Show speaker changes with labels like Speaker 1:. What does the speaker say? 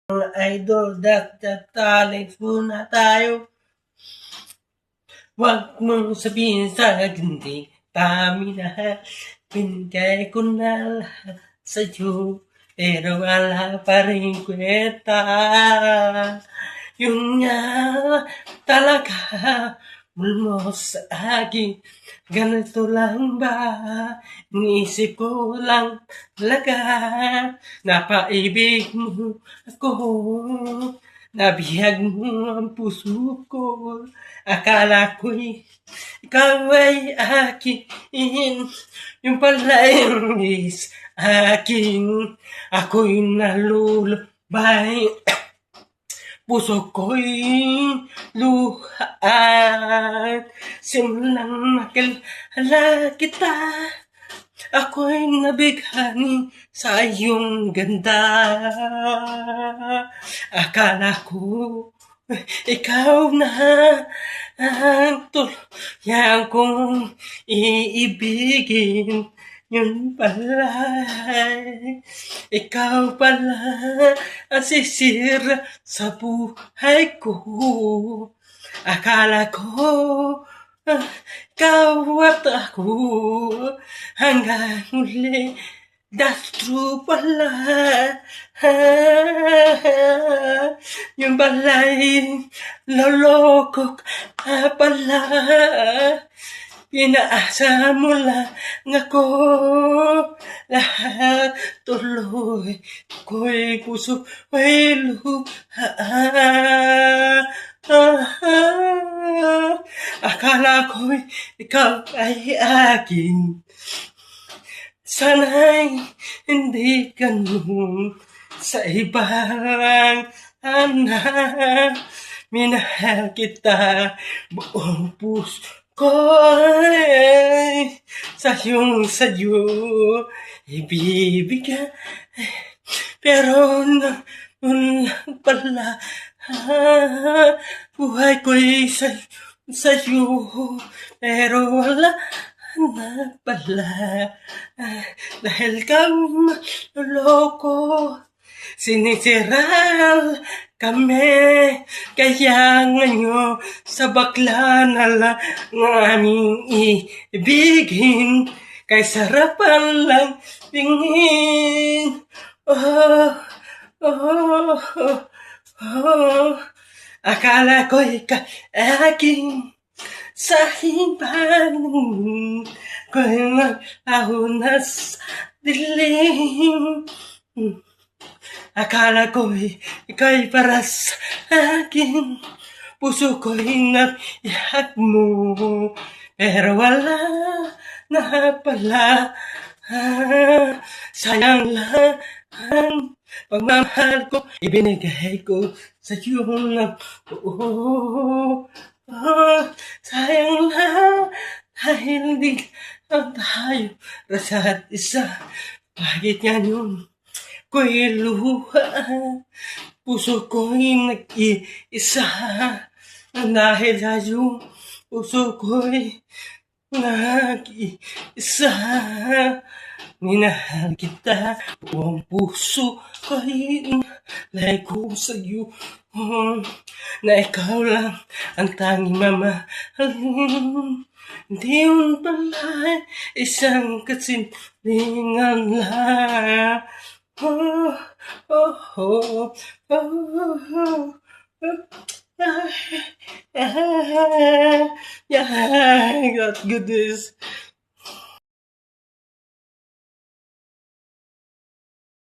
Speaker 1: Idol, talent muna tayo. Huwag mong sabihin sa hindi kami lahat. Pinigay ko na lahat sa'yo, pero wala pa rin kwenta. Yun nga talaga, mo sa akin. Ganito lang ba? Iniisip ko lang talaga. Napaibig mo ako. Nabihag mo ang puso ko. Akala ko'y ikaw ay akin. Yung pala is akin. Ako'y nalulubay. Puso ko'y luhaan. Simulang makilala kita, ako'y nabighani sa iyong ganda. Akala ko ikaw na ang tuluyan kong iibigin. Yun pala, ikaw pala ang sisira sa buhay ko. Akala ko ikaw at ako hanggang huli. That's true pala. Yung bala'y loloko ka pala. Inaasa mo lang ako. Lahat tuloy ko'y puso ko'y luhaan. Akala ko'y ikaw ay akin. Sana'y hindi ganun sa ibang anak. Minahal kita buong puso ko'y sa'yo ibibigay. Pero noon lang pala buhay ko'y sa'yo. Pero wala na pala dahil kang maloko. Sinisiral kami, kaya ngayon sa bakla na lang ng aming ibigin. Kay sarapan lang tingin. Oh, oh, oh, oh. Akala ko ikaw aking sa hibang ko'y naglaho na sa dilim. Akala ko'y ika'y para sa akin. Puso ko'y nabiyak mo. Pero wala na pala. Sayang lang ang pagmamahal ko. Ibinigay ko sa'yo ng buo. Sayang lang dahil di lang tayo rasa't isa. Bakit ganyan ko'y luha? Puso ko'y nag-iisa. Dahil sa'yo puso ko'y nag-iisa. Minahal kita buong puso ko'y nalay ko sa'yo. Na ikaw lang ang tanging mamahalin. Hindi yun pala isang kasinlingan lang. Oh, oh, oh, oh, yeah, that's good.